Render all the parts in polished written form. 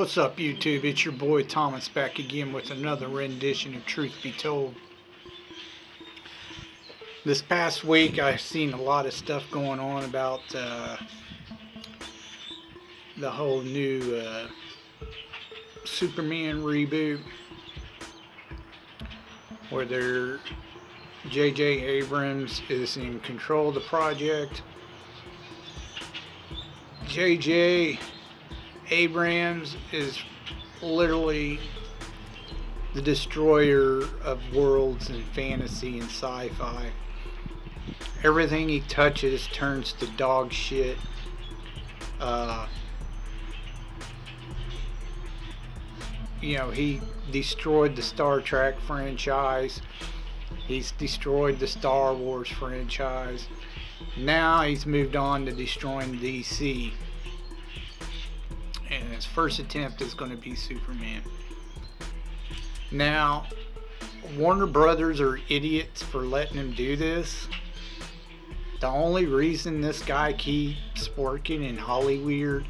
What's up, YouTube? It's your boy Thomas back again with another rendition of Truth Be Told. This past week I've seen a lot of stuff going on about the whole new Superman reboot, where J.J. Abrams is in control of the project. J.J. Abrams is literally the destroyer of worlds and fantasy and sci-fi. Everything he touches turns to dog shit. He destroyed the Star Trek franchise. He's destroyed the Star Wars franchise. Now he's moved on to destroying DC. And his first attempt is going to be Superman. Now, Warner Brothers are idiots for letting him do this. The only reason this guy keeps working in Hollywood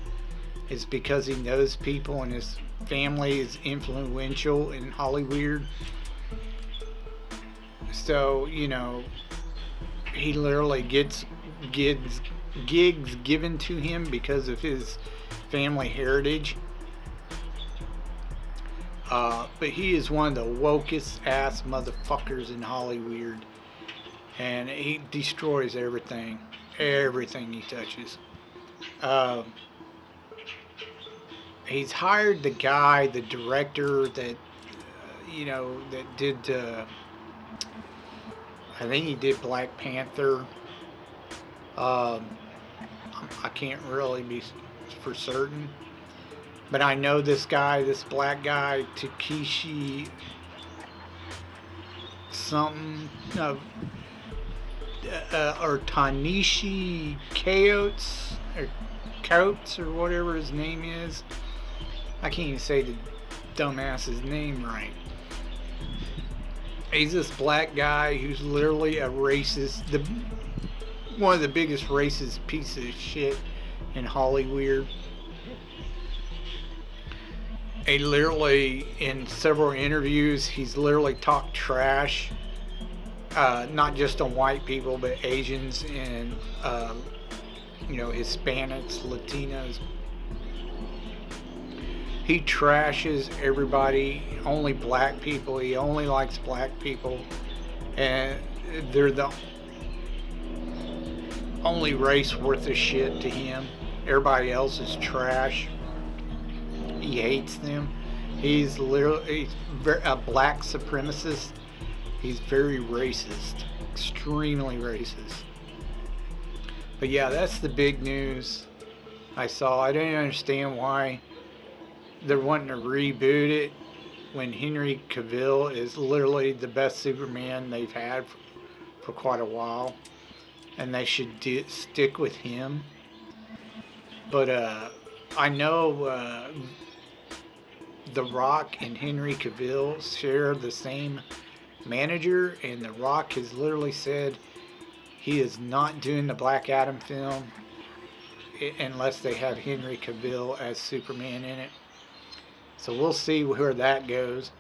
is because he knows people and his family is influential in Hollywood. So, he literally gets gigs given to him because of his family heritage. But he is one of the wokest ass motherfuckers in Hollywood, and he destroys everything he touches. He's hired the director that that did I think he did Black Panther. I can't really be for certain, but I know this black guy, Takeshi something, or Tanishi Coates or whatever his name is. I can't even say the dumbass's name right. He's this black guy who's literally a racist, one of the biggest racist pieces of shit in Hollywood. He literally, in several interviews, he's literally talked trash, not just on white people, but Asians and Hispanics, Latinos. He trashes everybody, only black people. He only likes black people, and they're the only race worth a shit to him. Everybody else is trash. He hates them. He's a black supremacist. He's very racist, extremely racist. But yeah, that's the big news I saw. I didn't understand why they're wanting to reboot it when Henry Cavill is literally the best Superman they've had for quite a while, and they should stick with him. But I know The Rock and Henry Cavill share the same manager, and The Rock has literally said he is not doing the Black Adam film unless they have Henry Cavill as Superman in it. So we'll see where that goes.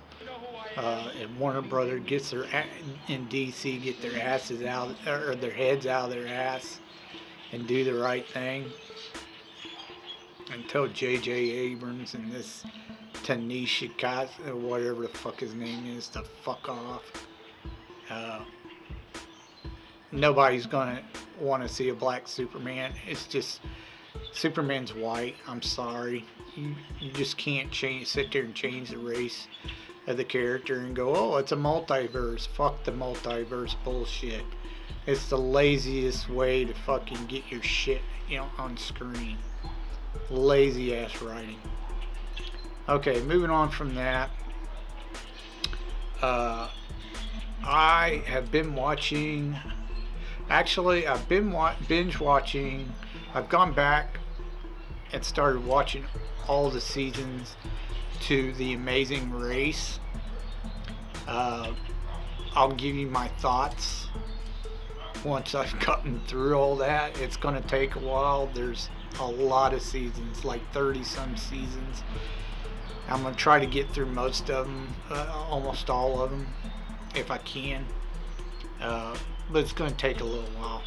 And Warner Brothers gets in DC get their asses out, or their heads out of their ass, and do the right thing, and tell J.J. Abrams and this Tanisha Coates, or whatever the fuck his name is, to fuck off. Nobody's gonna want to see a black Superman. It's just, Superman's white. I'm sorry. You just can't sit there and change the race of the character and go, oh, it's a multiverse. Fuck the multiverse bullshit. It's the laziest way to fucking get your shit, on screen. Lazy ass writing. Okay, moving on from that. I have been watching. Actually, I've been binge watching. I've gone back and started watching all the seasons to The Amazing Race. I'll give you my thoughts once I've gotten through all that. It's going to take a while. There's a lot of seasons, like 30 some seasons. I'm gonna try to get through most of them, almost all of them, if I can. But it's gonna take a little while.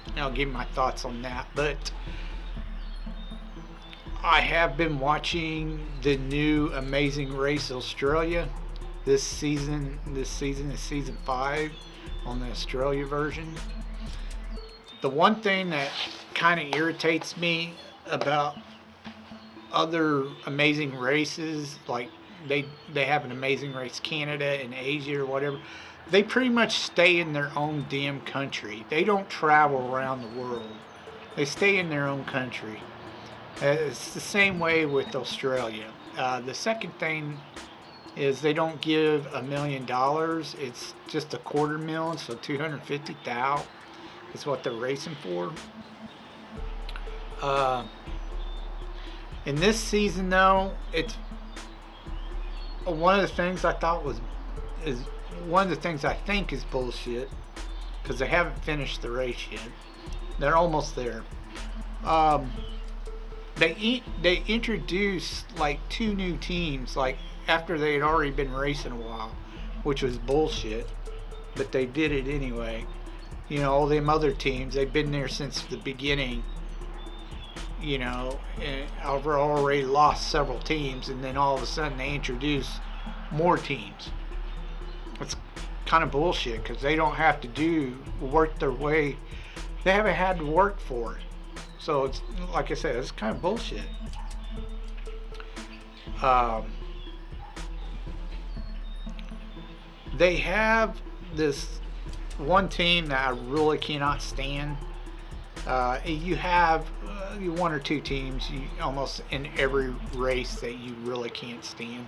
And I'll give you my thoughts on that. But I have been watching the new Amazing Race Australia. This season is season 5 on the Australia version. The one thing that kind of irritates me about other amazing races, like they have an Amazing Race Canada and Asia or whatever, they pretty much stay in their own damn country. They don't travel around the world. They stay in their own country. It's the same way with Australia. The second thing is they don't give $1 million. It's just $250,000, so 250,000 is what they're racing for. In this season, though, it's one of the things I thought is one of the things I think is bullshit, because they haven't finished the race yet. They're almost there. They introduced like 2 new teams, like after they had already been racing a while, which was bullshit, but they did it anyway. You know, all them other teams, they've been there since the beginning. You know, and I've already lost several teams, and then all of a sudden they introduce more teams. It's kind of bullshit, because they don't have to work their way. They haven't had to work for it. So it's, like I said, it's kind of bullshit. They have this one team that I really cannot stand. You have 1 or 2 teams almost in every race that you really can't stand.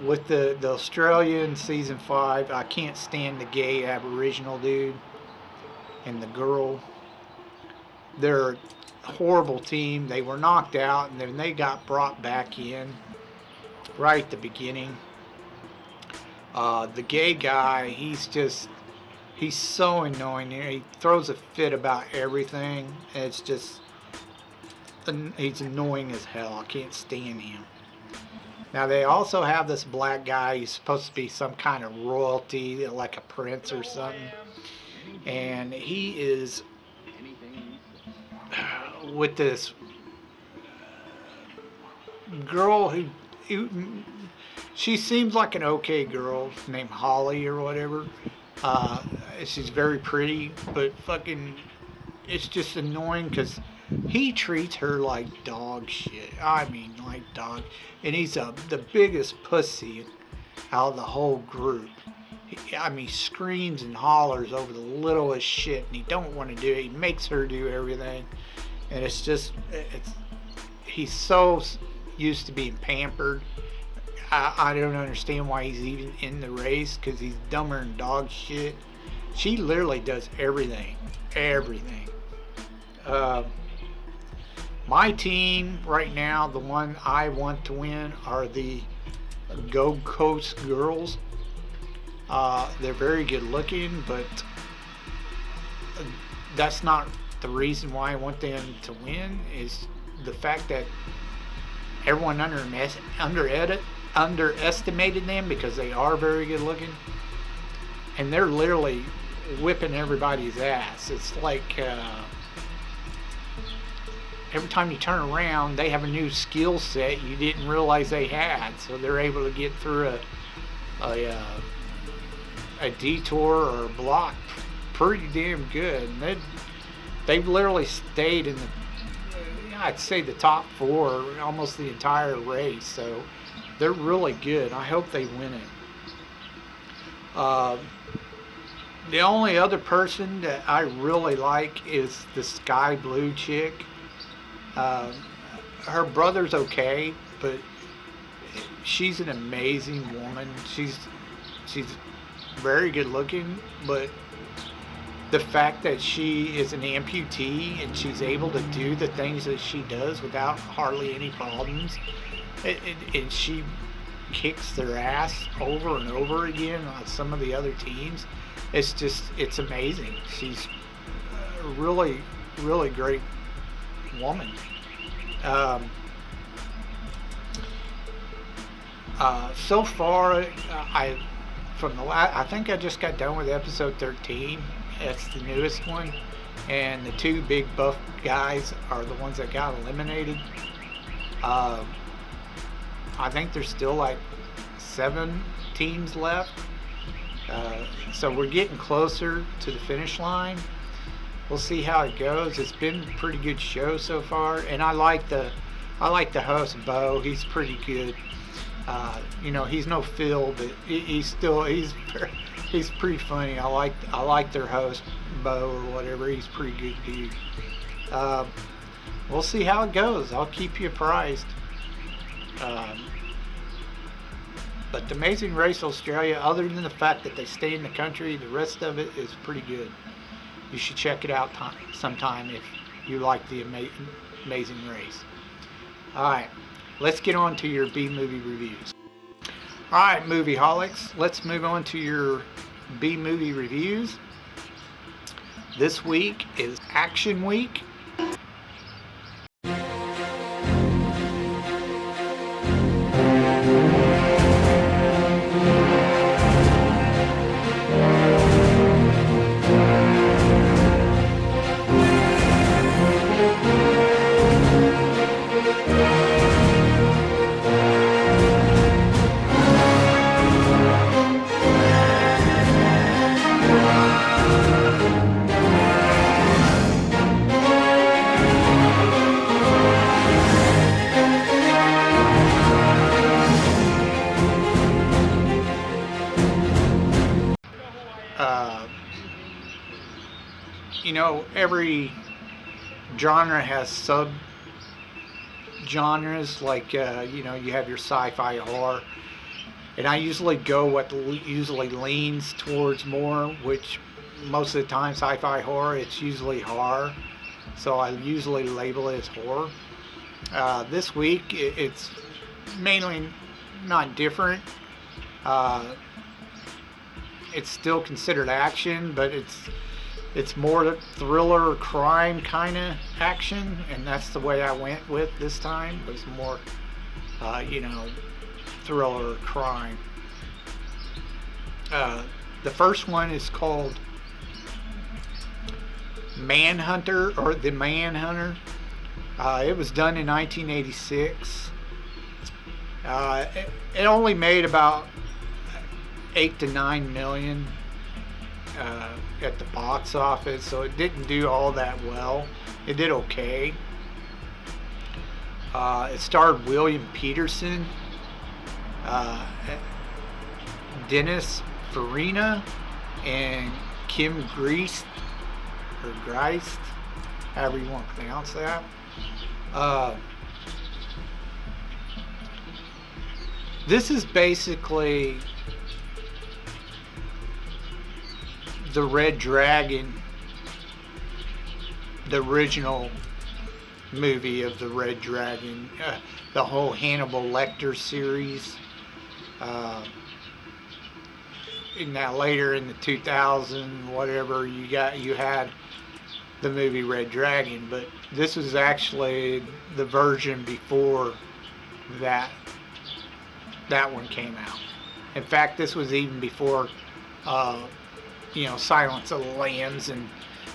With the Australian season 5, I can't stand the gay Aboriginal dude and the girl. They're a horrible team. They were knocked out, and then they got brought back in right at the beginning. The gay guy, he's so annoying. He throws a fit about everything. It's just, he's annoying as hell. I can't stand him. Now they also have this black guy. He's supposed to be some kind of royalty, like a prince or something. And he is with this girl who she seems like an okay girl named Holly or whatever. She's very pretty, but fucking, it's just annoying because he treats her like dog shit. I mean, like dog. And he's the biggest pussy out of the whole group. He screams and hollers over the littlest shit, and he don't want to do it. He makes her do everything. And it's just, he's so used to being pampered. I don't understand why he's even in the race, because he's dumber than dog shit. She literally does everything. Everything. My team right now, the one I want to win, are the Gold Coast girls. They're very good looking, but that's not the reason why I want them to win. Is the fact that everyone underestimated them, because they are very good looking, and they're literally whipping everybody's ass. It's like every time you turn around, they have a new skill set you didn't realize they had, so they're able to get through a detour or a block pretty damn good. And they've literally stayed in the, I'd say, the top 4 almost the entire race, so they're really good. I hope they win it. The only other person that I really like is the sky blue chick. Her brother's okay, but she's an amazing woman. She's very good looking, but the fact that she is an amputee and she's able to do the things that she does without hardly any problems, and she kicks their ass over and over again on some of the other teams, it's amazing. She's a really, really great woman. So far, I from the I think I just got done with episode 13. It's the newest one, and the two big buff guys are the ones that got eliminated. Uh, I think there's still like 7 teams left, so we're getting closer to the finish line. We'll see how it goes. It's been a pretty good show so far, and I like the host Bo. He's pretty good. He's no Phil, but he's pretty funny. I like their host Bo or whatever. He's pretty good dude. We'll see how it goes. I'll keep you apprised. But the Amazing Race Australia, other than the fact that they stay in the country, the rest of it is pretty good. You should check it out sometime if you like the Amazing Race. Alright, let's get on to your B-movie reviews. Alright, movie-holics, let's move on to your B-movie reviews. This week is Action Week. Every genre has sub-genres, like, you have your sci-fi horror. And I usually go what usually leans towards more, which most of the time sci-fi horror, it's usually horror. So I usually label it as horror. This week, it's mainly not different. It's still considered action, but it's more thriller crime kind of action, and that's the way I went with this time. It was more thriller crime. The first one is called Manhunter, or The Manhunter. It was done in 1986. It only made about 8 to 9 million at the box office, so it didn't do all that well. It did okay. It starred William Peterson, Dennis Farina, and Kim Greist, or Greist, however you want to pronounce that. This is basically the Red Dragon, the original movie of the Red Dragon, the whole Hannibal Lecter series. Now later in the 2000 whatever, you had the movie Red Dragon, but this was actually the version before that one came out. In fact, this was even before Silence of the Lambs and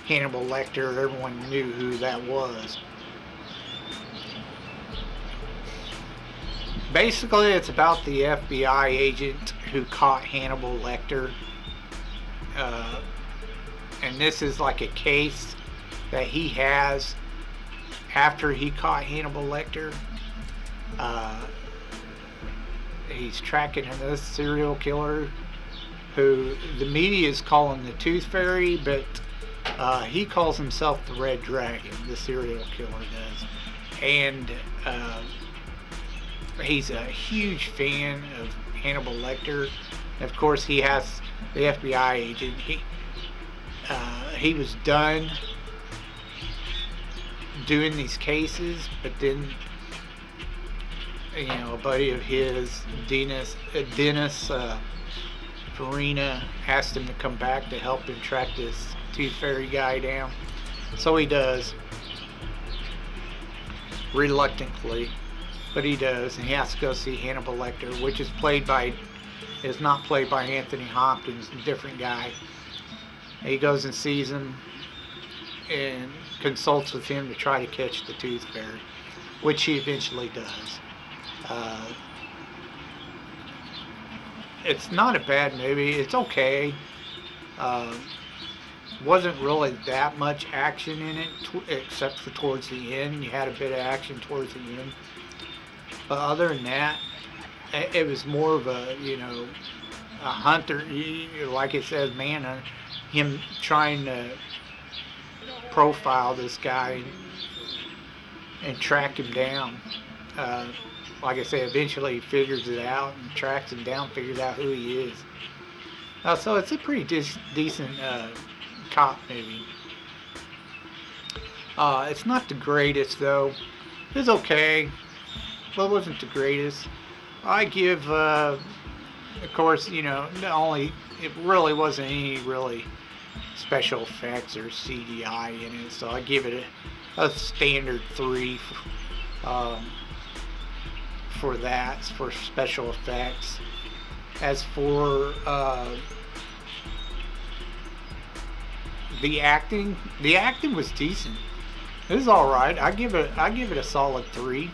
Hannibal Lecter. Everyone knew who that was. Basically, it's about the FBI agent who caught Hannibal Lecter. And this is like a case that he has after he caught Hannibal Lecter. He's tracking this serial killer who the media is calling the Tooth Fairy, but he calls himself the Red Dragon, the serial killer does. And he's a huge fan of Hannibal Lecter. Of course, he has the FBI agent. He was done doing these cases, but then a buddy of his, Dennis Farina, asked him to come back to help him track this Tooth Fairy guy down. So he does, reluctantly. but he does, and he has to go see Hannibal Lecter, which is not played by Anthony Hopkins, a different guy. He goes and sees him and consults with him to try to catch the Tooth Fairy, which he eventually does. It's not a bad movie. It's okay. Wasn't really that much action in it, except for towards the end. You had a bit of action towards the end. But other than that, it was more of a, a hunter, like it says, Manhunter, him trying to profile this guy and track him down. Like I said, eventually he figures it out and tracks him down, figures out who he is. So it's a pretty decent cop movie. It's not the greatest though. It's okay, but it wasn't the greatest. I give, of course, it really wasn't any really special effects or CGI in it, so I give it a standard 3 for that, for special effects. As for the acting was decent. It was all right. I give it a solid 3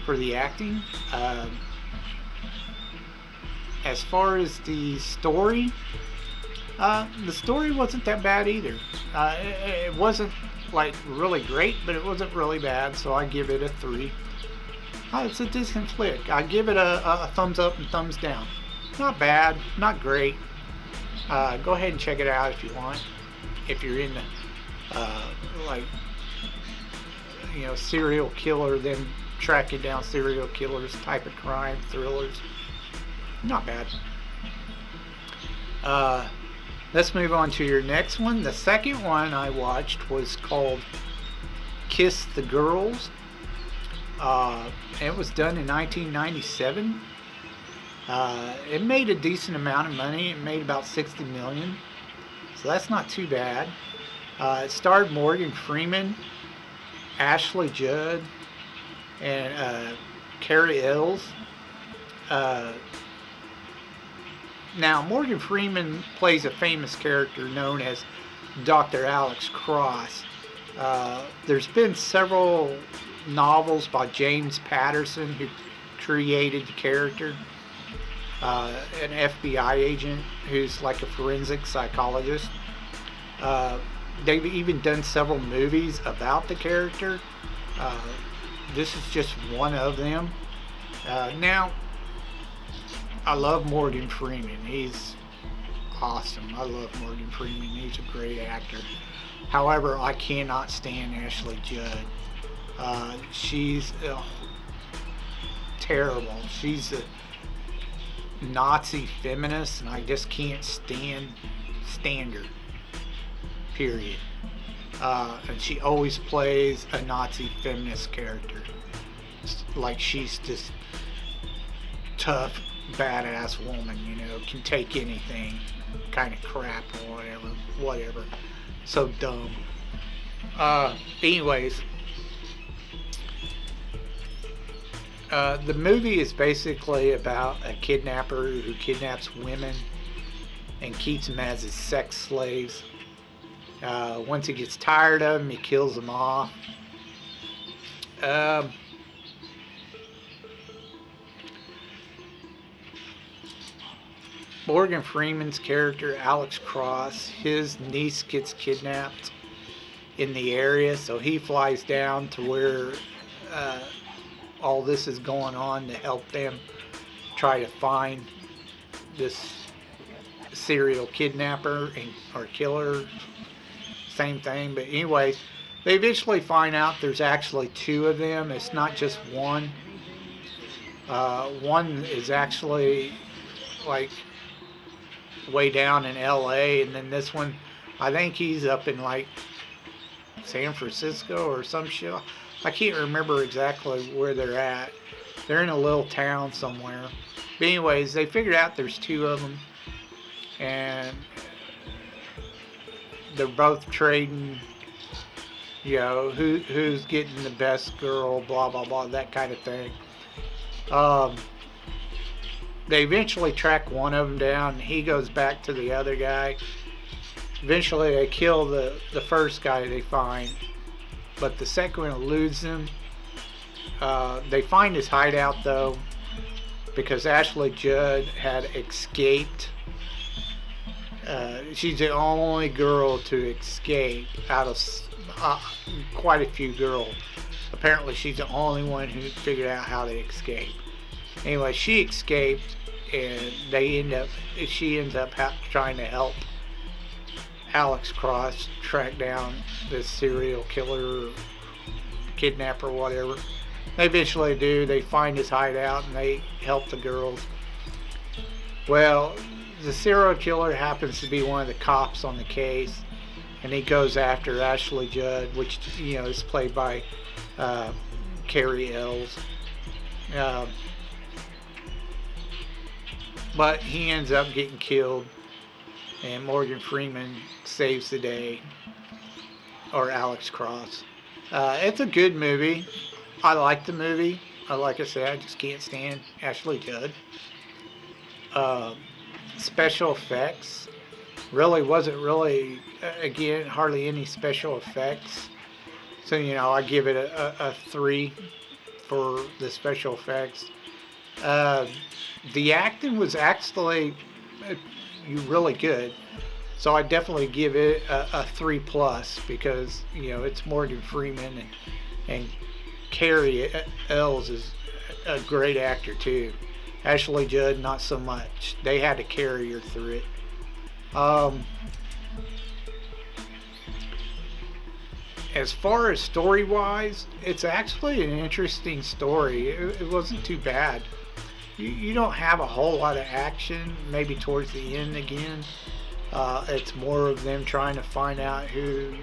for the acting. As far as the story wasn't that bad either. It wasn't like really great, but it wasn't really bad, so I give it a 3. It's a decent flick. I give it a thumbs up and thumbs down. Not bad, not great. Go ahead and check it out if you want. If you're into serial killer, then tracking down serial killers type of crime thrillers. Not bad. Let's move on to your next one. The second one I watched was called Kiss the Girls. It was done in 1997. It made a decent amount of money. It made about $60 million. So that's not too bad. It starred Morgan Freeman, Ashley Judd, and Carrie Ells. Now, Morgan Freeman plays a famous character known as Dr. Alex Cross. There's been several novels by James Patterson, who created the character. An FBI agent who's like a forensic psychologist. They've even done several movies about the character. This is just one of them. Now, I love Morgan Freeman. He's awesome. I love Morgan Freeman. He's a great actor. However, I cannot stand Ashley Judd. She's terrible. She's a Nazi feminist, and I just can't stand her. Period. And she always plays a Nazi feminist character. Like she's this tough, badass woman, can take anything, kind of crap or whatever. So dumb. Anyways, the movie is basically about a kidnapper who kidnaps women and keeps them as his sex slaves. Once he gets tired of them, he kills them off. Morgan Freeman's character, Alex Cross, his niece gets kidnapped in the area, so he flies down to where all this is going on to help them try to find this serial kidnapper or killer. Same thing, but anyways, they eventually find out there's actually 2 of them. It's not just one. One is actually like way down in LA, and then this one, I think he's up in like San Francisco or some shit. I can't remember exactly where they're at. They're in a little town somewhere. But anyways, they figured out there's 2 of them, and they're both trading, who's getting the best girl, blah blah blah, that kind of thing. Um, they eventually track one of them down. And he goes back to the other guy. Eventually, they kill the first guy they find, but the second one eludes them. They find his hideout though, because Ashley Judd had escaped. She's the only girl to escape out of quite a few girls. Apparently, she's the only one who figured out how to escape. Anyway, she escaped, and she ends up trying to help Alex Cross track down this serial killer, kidnapper, whatever. They eventually do. They find his hideout and they help the girls. Well, the serial killer happens to be one of the cops on the case, and he goes after Ashley Judd, which is played by Carrie Ells. But he ends up getting killed, and Morgan Freeman saves the day, or Alex Cross. It's a good movie. I like the movie. Like I said, I just can't stand Ashley Judd. Special effects wasn't really, again, hardly any special effects. So, I give it a 3 for the special effects. The acting was actually really good. So I definitely give it a 3+, because, it's Morgan Freeman, and Carrie Ells is a great actor too. Ashley Judd, not so much. They had to carry her through it. As far as story-wise, it's actually an interesting story. It wasn't too bad. You don't have a whole lot of action, maybe towards the end again. It's more of them trying to find out who,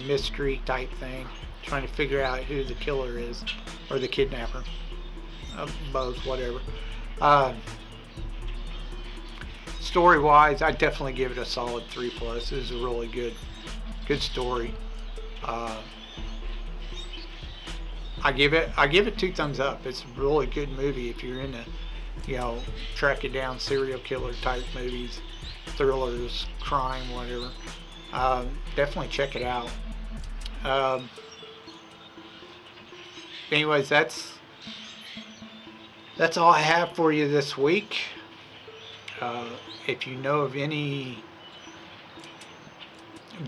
mystery type thing. Trying to figure out who the killer is, or the kidnapper. Both, whatever. Story-wise, I definitely give it a solid 3+. This is a really good story. I give it 2 thumbs up. It's a really good movie if you're into, tracking down serial killer type movies, thrillers, crime, whatever. Definitely check it out. Anyways, that's all I have for you this week. If you know of any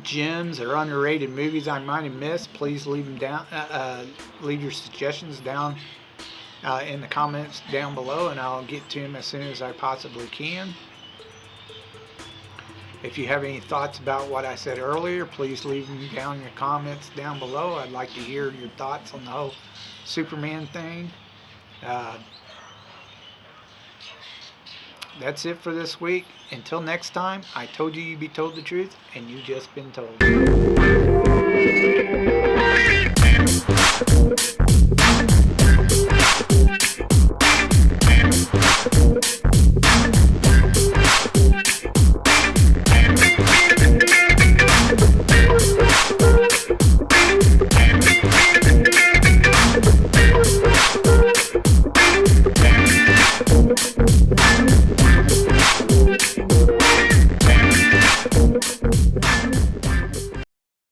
gems or underrated movies I might have missed, please leave them down. Leave your suggestions down in the comments down below, and I'll get to them as soon as I possibly can. If you have any thoughts about what I said earlier, please leave them down in your comments down below. I'd like to hear your thoughts on the whole Superman thing. That's it for this week. Until next time, I told you you'd be told the truth, and you just been told.